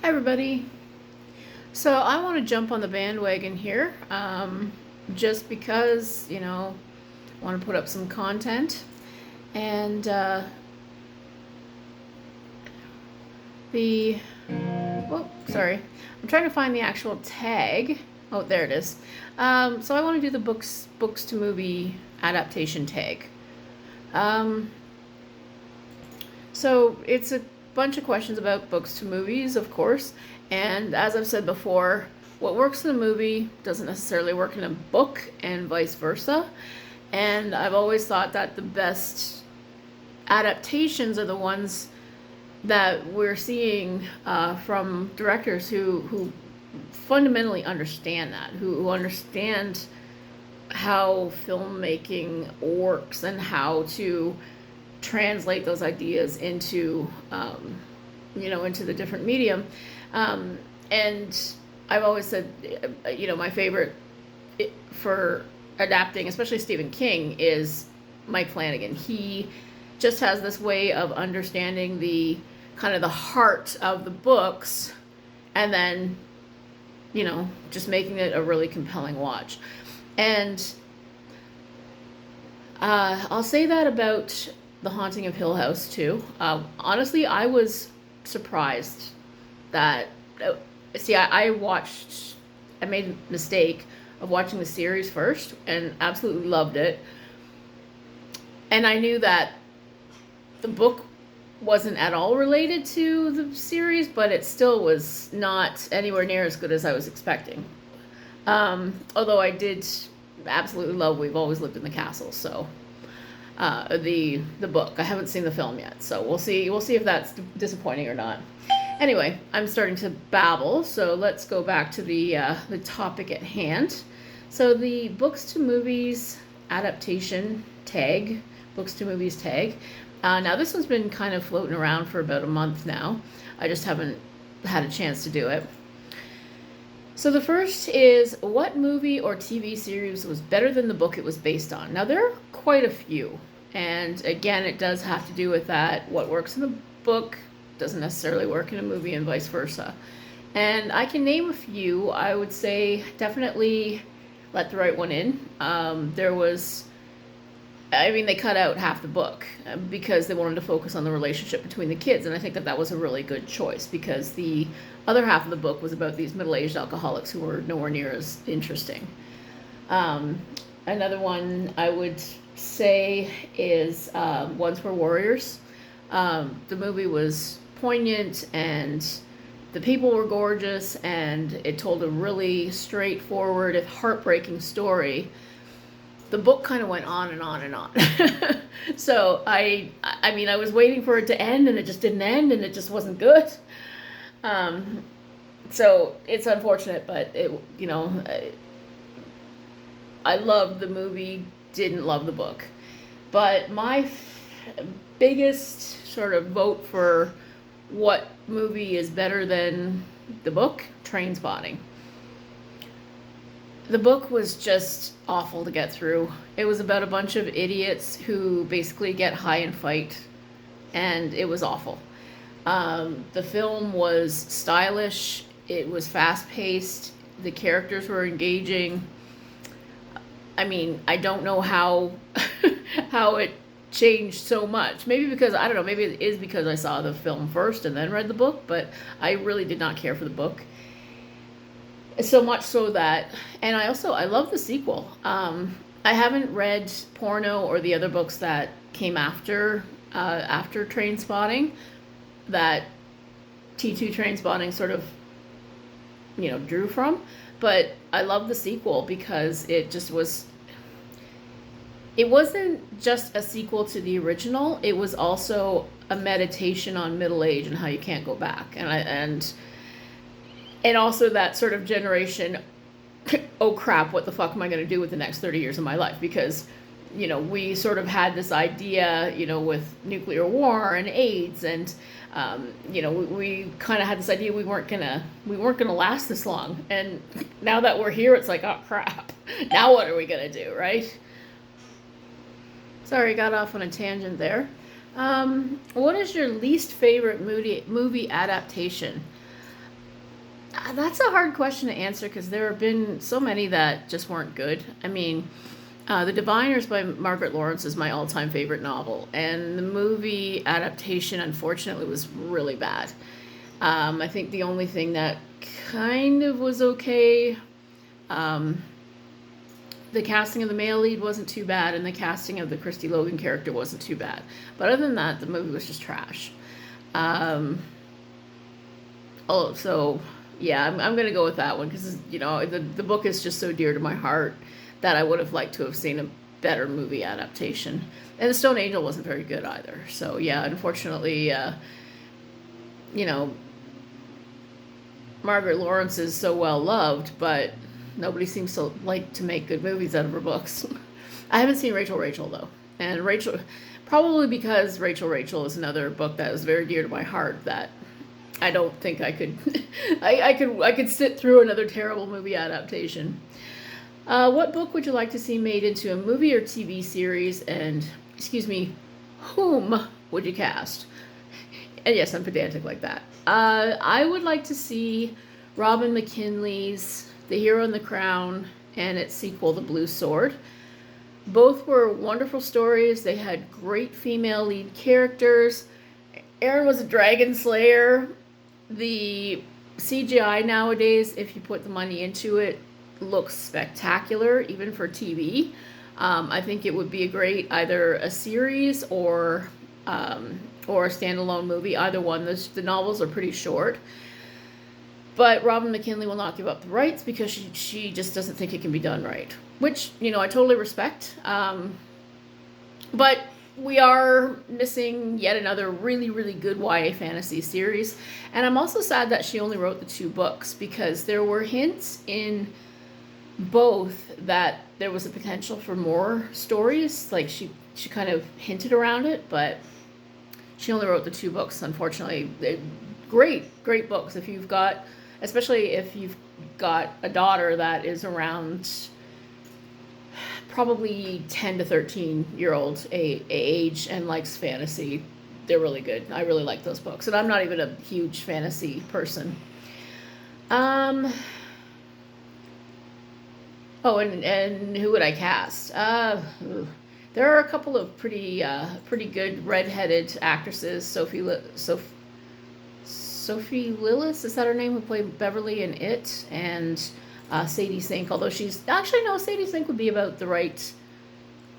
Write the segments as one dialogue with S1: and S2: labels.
S1: Hi everybody. So I want to jump on the bandwagon here, just because I want to put up some content, and the sorry, I'm trying to find the actual tag. Oh, there it is. So I want to do the books to movie adaptation tag. Um, So it's a bunch of questions about books to movies, of course. And as I've said before, what works in a movie doesn't necessarily work in a book, and vice versa. And I've always thought that the best adaptations are the ones that we're seeing from directors who fundamentally understand that, who understand how filmmaking works and how to translate those ideas into into the different medium. And I've always said, my favorite for adapting, especially Stephen King, is Mike Flanagan. He just has this way of understanding the kind of the heart of the books, and then just making it a really compelling watch. And I'll say that about The Haunting of Hill House too. Honestly, I was surprised that. See, I made a mistake of watching the series first and absolutely loved it. And I knew that the book wasn't at all related to the series, but it still was not anywhere near as good as I was expecting. Although I did absolutely love We've Always Lived in the Castle, so the book. I haven't seen the film yet, so we'll see if that's disappointing or not. Anyway, I'm starting to babble, so let's go back to the topic at hand. So the books to movies adaptation tag, books to movies tag. Now this one's been kind of floating around for about a month now. I just haven't had a chance to do it. So the first is, what movie or TV series was better than the book it was based on? Now there are quite a few. And again, it does have to do with that. What works in the book doesn't necessarily work in a movie, and vice versa. And I can name a few. I would say definitely Let the Right One In. They cut out half the book because they wanted to focus on the relationship between the kids. And I think that was a really good choice, because the other half of the book was about these middle-aged alcoholics who were nowhere near as interesting. Another one I would say is Once Were Warriors. The movie was poignant, and the people were gorgeous, and it told a really straightforward, if heartbreaking story. The book kind of went on and on and on. So I was waiting for it to end, and it just didn't end, and it just wasn't good. So it's unfortunate, but I loved the movie, didn't love the book. But my biggest sort of vote for what movie is better than the book, Trainspotting. The book was just awful to get through. It was about a bunch of idiots who basically get high and fight, and it was awful. The film was stylish, it was fast paced, the characters were engaging. I don't know how how it changed so much. Maybe because, I don't know, maybe it is because I saw the film first and then read the book, but I really did not care for the book. So much so that, and I love the sequel. I haven't read Porno or the other books that came after Trainspotting, that T2 Trainspotting sort of drew from, but I love the sequel because it wasn't just a sequel to the original, it was also a meditation on middle age and how you can't go back, and also that sort of generation, oh crap, what the fuck am I going to do with the next 30 years of my life? Because we sort of had this idea, with nuclear war and AIDS, and we kind of had this idea we weren't gonna last this long. And now that we're here, it's like, oh crap, now what are we gonna do, right? Sorry, got off on a tangent there. What is your least favorite movie adaptation? That's a hard question to answer because there have been so many that just weren't good. I mean, The Diviners by Margaret Lawrence is my all-time favorite novel, and the movie adaptation, unfortunately, was really bad. I think the only thing that kind of was okay, um, the casting of the male lead wasn't too bad, and the casting of the Christy Logan character wasn't too bad. But other than that, the movie was just trash. Um, so yeah, I'm gonna go with that one because the book is just so dear to my heart that I would have liked to have seen a better movie adaptation. And the Stone Angel wasn't very good either. So yeah, unfortunately, you know, Margaret Lawrence is so well loved, but nobody seems to like to make good movies out of her books. I haven't seen Rachel though, and Rachel, probably because Rachel is another book that is very dear to my heart that I don't think I could I could sit through another terrible movie adaptation. What book would you like to see made into a movie or TV series? And excuse me, whom would you cast? And yes, I'm pedantic like that. I would like to see Robin McKinley's The Hero and the Crown and its sequel, The Blue Sword. Both were wonderful stories. They had great female lead characters. Erin was a dragon slayer. The CGI nowadays, if you put the money into it, looks spectacular, even for TV. I think it would be a great either a series or a standalone movie. Either one. The novels are pretty short. But Robin McKinley will not give up the rights because she just doesn't think it can be done right. Which, I totally respect. But we are missing yet another really, really good YA fantasy series. And I'm also sad that she only wrote the 2 books because there were hints in both that there was a potential for more stories. Like she kind of hinted around it, but she only wrote the 2 books, unfortunately. They're great books. Especially if you've got a daughter that is around probably 10 to 13-year-old age and likes fantasy, they're really good. I really like those books. And I'm not even a huge fantasy person. Oh, and who would I cast? There are a couple of pretty good redheaded actresses. Sophie Lillis, is that her name, who played Beverly in It, and Sadie Sink, although Sadie Sink would be about the right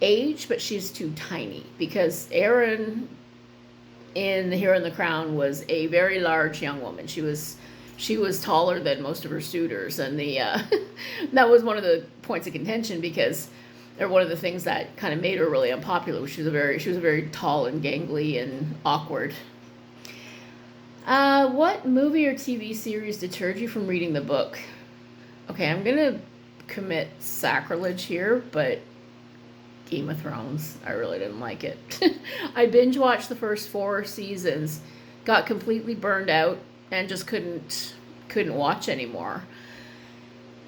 S1: age, but she's too tiny because Erin in The Hero and the Crown was a very large young woman. She was taller than most of her suitors, and that was one of the points of contention because one of the things that kind of made her really unpopular. She was a very tall and gangly and awkward. What movie or TV series deterred you from reading the book? Okay, I'm gonna commit sacrilege here, but Game of Thrones, I really didn't like it. I binge watched the first 4 seasons, got completely burned out, and just couldn't watch anymore.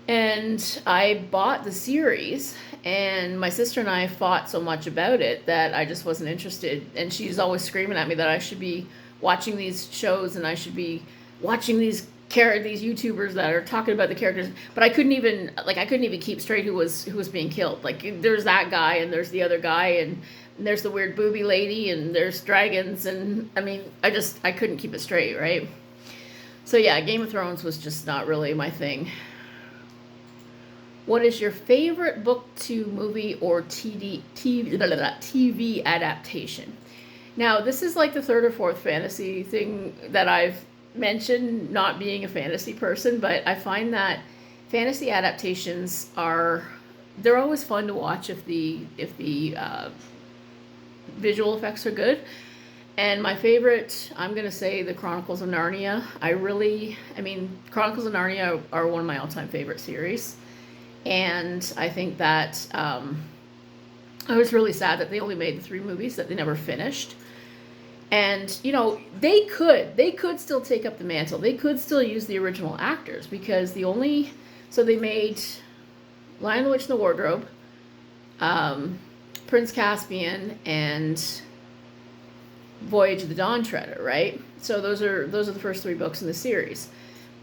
S1: And I bought the series, and my sister and I fought so much about it that I just wasn't interested. And she's always screaming at me that I should be watching these shows and I should be watching these YouTubers that are talking about the characters. But I couldn't even keep straight who was being killed. Like there's that guy and there's the other guy and there's the weird booby lady and there's dragons, and I mean I couldn't keep it straight, right? So yeah, Game of Thrones was just not really my thing. What is your favorite book to movie or TV adaptation? Now, this is like the 3rd or 4th fantasy thing that I've mentioned, not being a fantasy person, but I find that fantasy adaptations they're always fun to watch if the visual effects are good. And my favorite, I'm going to say the Chronicles of Narnia. Chronicles of Narnia are one of my all-time favorite series. And I think that I was really sad that they only made the 3 movies, that they never finished. And, they could still take up the mantle. They could still use the original actors because they made Lion, the Witch, and the Wardrobe, Prince Caspian, and Voyage of the Dawn Treader, right? So those are the first 3 books in the series.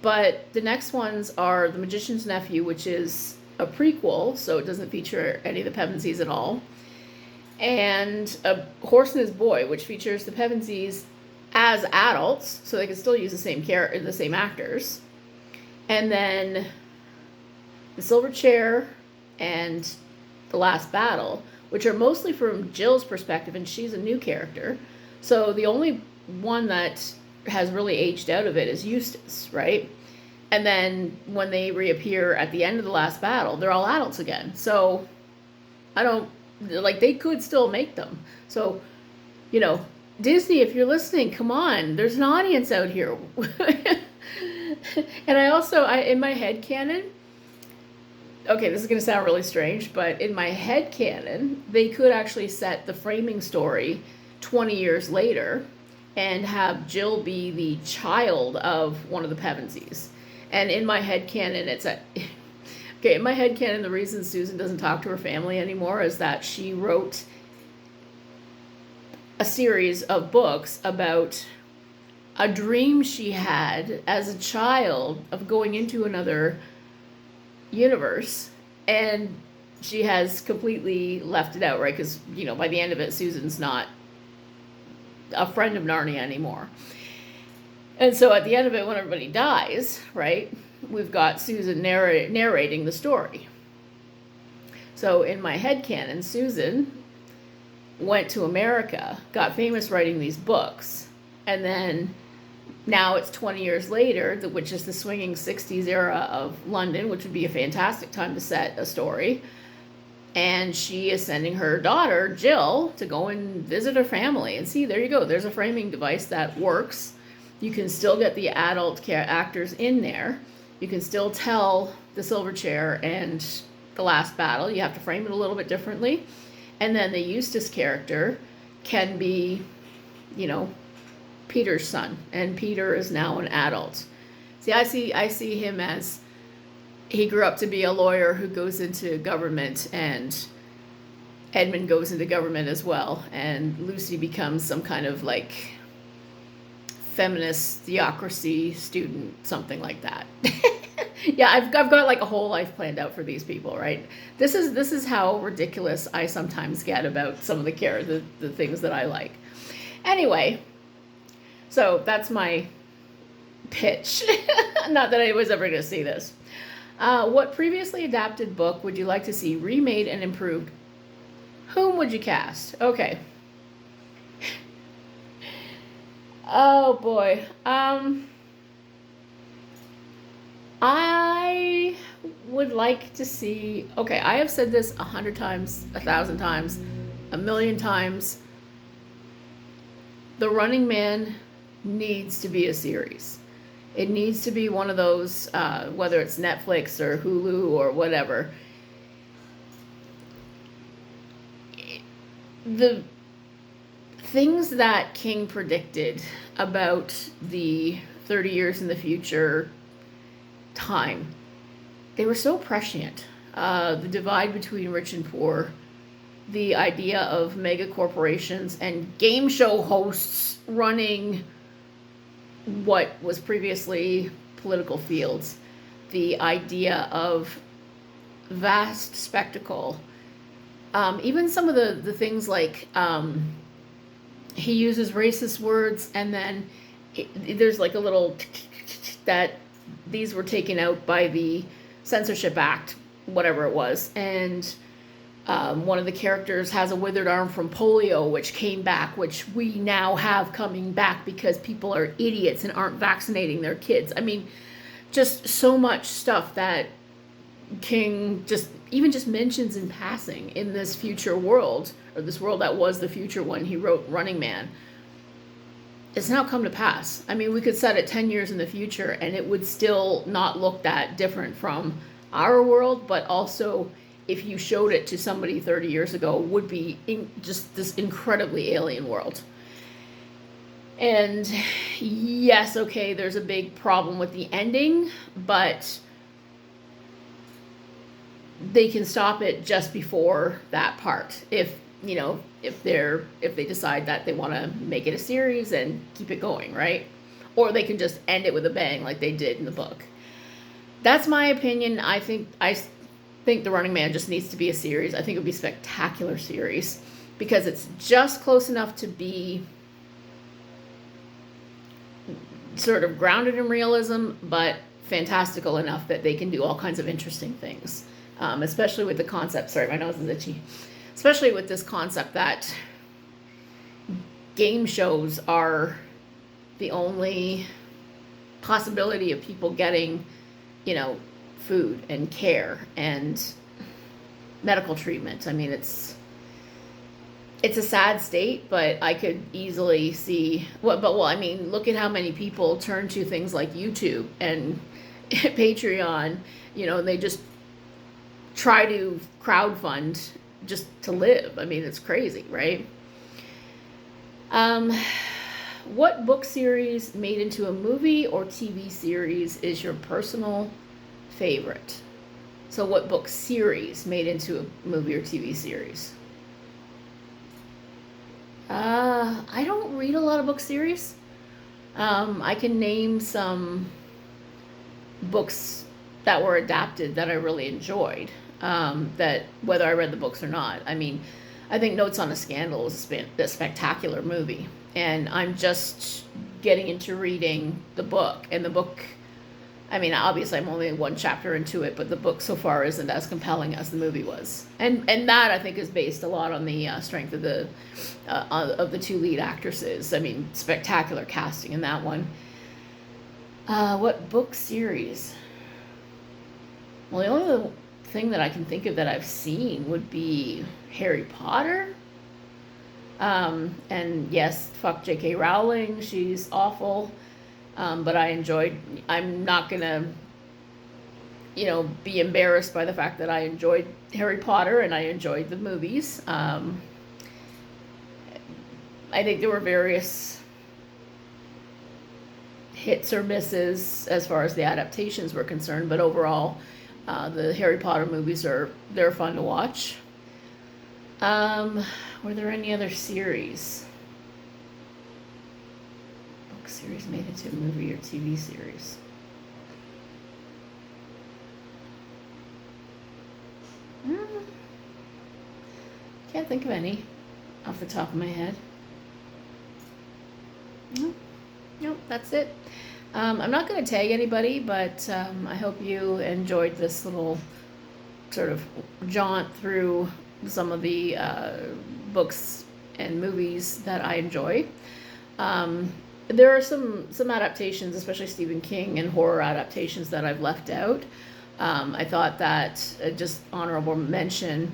S1: But the next ones are The Magician's Nephew, which is a prequel, so it doesn't feature any of the Pevensies at all. And A Horse and His Boy, which features the Pevensies as adults, so they can still use the same actors. And then The Silver Chair and The Last Battle, which are mostly from Jill's perspective, and she's a new character. So the only one that has really aged out of it is Eustace, right? And then when they reappear at the end of The Last Battle, they're all adults again. So they could still make them. So, Disney, if you're listening, come on, there's an audience out here. And in my head canon, okay, this is going to sound really strange, but in my head canon, they could actually set the framing story 20 years later and have Jill be the child of one of the Pevensies. And in my head canon, in my head canon, the reason Susan doesn't talk to her family anymore is that she wrote a series of books about a dream she had as a child of going into another universe, and she has completely left it out, right? Because, by the end of it, Susan's not a friend of Narnia anymore. And so at the end of it, when everybody dies, right, we've got Susan narrating the story. So in my headcanon, Susan went to America, got famous writing these books, and then now it's 20 years later, which is the swinging 60s era of London, which would be a fantastic time to set a story. And she is sending her daughter, Jill, to go and visit her family. And see, there you go. There's a framing device that works. You can still get the adult actors in there. You can still tell The Silver Chair and The Last Battle. You have to frame it a little bit differently. And then the Eustace character can be, Peter's son. And Peter is now an adult. See, I see him as he grew up to be a lawyer who goes into government, and Edmund goes into government as well, and Lucy becomes some kind of feminist theocracy student, something like that. Yeah, I've got a whole life planned out for these people, right? This is how ridiculous I sometimes get about some of the things that I like. Anyway, so that's my pitch. Not that anyone's ever going to see this. What previously adapted book would you like to see remade and improved? Whom would you cast? Okay. Oh boy. I would like to see, okay, I have said this 100 times, 1,000 times, 1,000,000 times. The Running Man needs to be a series. It needs to be one of those, whether it's Netflix or Hulu or whatever. The things that King predicted about the 30 years in the future time, they were so prescient. The divide between rich and poor, the idea of mega corporations and game show hosts running what was previously political fields, the idea of vast spectacle, even some of the things like he uses racist words, and then there's a little that these were taken out by the Censorship Act, whatever it was, and one of the characters has a withered arm from polio, which came back, which we now have coming back because people are idiots and aren't vaccinating their kids. I mean, just so much stuff that King just mentions in passing in this future world, or this world that was the future when he wrote Running Man. It's now come to pass. I mean, we could set it 10 years in the future and it would still not look that different from our world, but also if you showed it to somebody 30 years ago, would be just this incredibly alien world. And yes, okay, there's a big problem with the ending, but they can stop it just before that part. If they decide that they want to make it a series and keep it going, right? or they can just end it with a bang like they did in the book. That's my opinion. I think The Running Man just needs to be a series. I think it would be a spectacular series because it's just close enough to be sort of grounded in realism, but fantastical enough that they can do all kinds of interesting things. Especially with the concept, sorry, my nose is itchy. Especially with this concept that game shows are the only possibility of people getting, food and care and medical treatment. I mean, it's a sad state, but I could easily see look at how many people turn to things like YouTube and Patreon, they just try to crowdfund just to live. I mean, it's crazy, right? What book series made into a movie or TV series is your personal favorite? So what book series made into a movie or TV series? I don't read a lot of book series. I can name some books that were adapted that I really enjoyed, that whether I read the books or not. I mean, I think Notes on a Scandal is a spectacular movie, and I'm just getting into reading the book. And the book, I mean, obviously I'm only one chapter into it, but the book so far isn't as compelling as the movie was. And that I think is based a lot on the strength of the two lead actresses. I mean, spectacular casting in that one. What book series? Well, the only thing that I can think of that I've seen would be Harry Potter. And yes, fuck J.K. Rowling. She's awful. But I'm not gonna, be embarrassed by the fact that I enjoyed Harry Potter and I enjoyed the movies. I think there were various hits or misses as far as the adaptations were concerned, but overall, the Harry Potter movies they're fun to watch. Were there any other series? Book series made into a movie or TV series? Can't think of any off the top of my head. Nope, that's it. I'm not going to tag anybody, but I hope you enjoyed this little sort of jaunt through some of the books and movies that I enjoy. There are some adaptations, especially Stephen King and horror adaptations, that I've left out. I thought that, just honorable mention,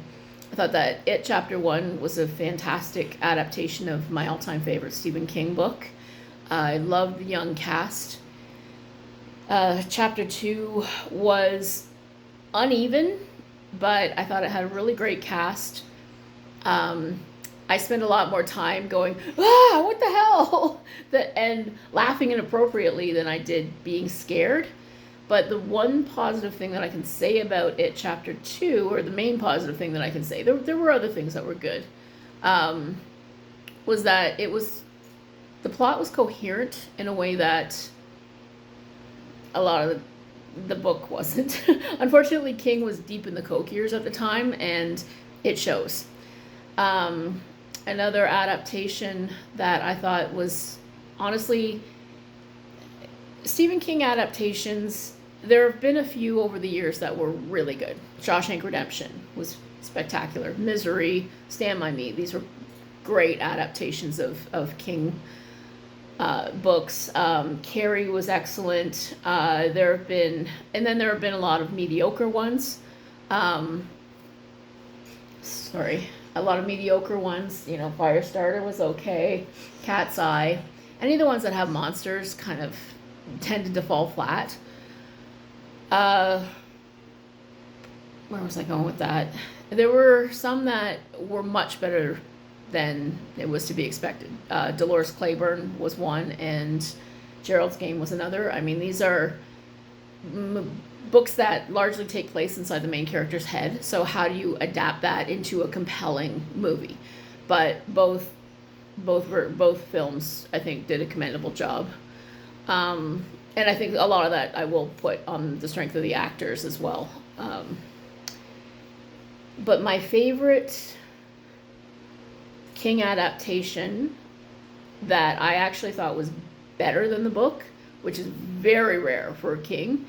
S1: I thought that It Chapter 1 was a fantastic adaptation of my all-time favorite Stephen King book. I loved the young cast. Chapter 2 was uneven, but I thought it had a really great cast. I spent a lot more time going, what the hell? And laughing inappropriately than I did being scared. But the one positive thing that I can say about It Chapter 2, or the main positive thing that I can say, there were other things that were good, was that the plot was coherent in a way that a lot of the book wasn't. Unfortunately, King was deep in the coke years at the time, and it shows. Another adaptation that I thought was, honestly, Stephen King adaptations, there have been a few over the years that were really good. Shawshank Redemption was spectacular. Misery, Stand By Me, these were great adaptations of King books. Carrie was excellent. There have been a lot of mediocre ones. A lot of mediocre ones. Firestarter was okay. Cat's Eye. Any of the ones that have monsters kind of tended to fall flat. Where was I going with that? There were some that were much better than it was to be expected. Dolores Claiborne was one, and Gerald's Game was another. I mean, these are books that largely take place inside the main character's head. So how do you adapt that into a compelling movie? But both films, I think, did a commendable job. And I think a lot of that I will put on the strength of the actors as well. But my favorite King adaptation that I actually thought was better than the book, which is very rare for a King,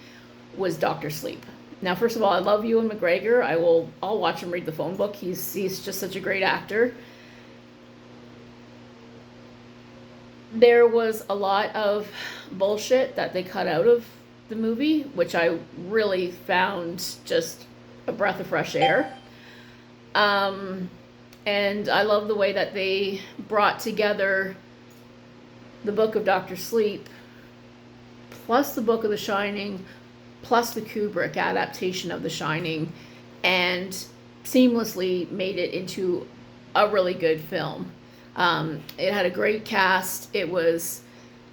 S1: was Doctor Sleep. Now, first of all, I love Ewan McGregor. I'll watch him read the phone book. He's just such a great actor. There was a lot of bullshit that they cut out of the movie, which I really found just a breath of fresh air. And I love the way that they brought together the book of Doctor Sleep, plus the book of The Shining, plus the Kubrick adaptation of The Shining, and seamlessly made it into a really good film. It had a great cast. It was,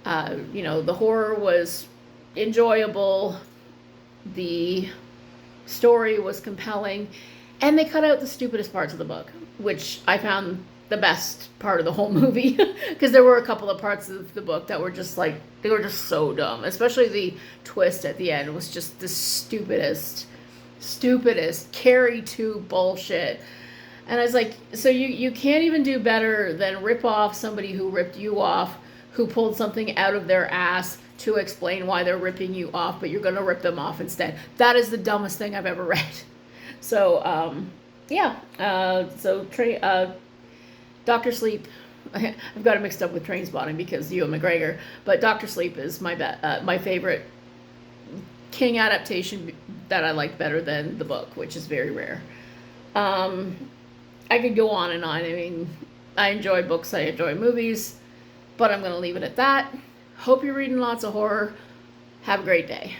S1: the horror was enjoyable. The story was compelling. And they cut out the stupidest parts of the book, which I found the best part of the whole movie. Because there were a couple of parts of the book that were just like, they were just so dumb. Especially the twist at the end was just the stupidest Carrie 2 bullshit. And I was like, so you can't even do better than rip off somebody who ripped you off, who pulled something out of their ass to explain why they're ripping you off, but you're going to rip them off instead. That is the dumbest thing I've ever read. So, Doctor Sleep, I've got it mixed up with Trainspotting because Ewan McGregor, but Doctor Sleep is my favorite King adaptation that I like better than the book, which is very rare. I could go on and on. I mean, I enjoy books, I enjoy movies, but I'm going to leave it at that. Hope you're reading lots of horror. Have a great day.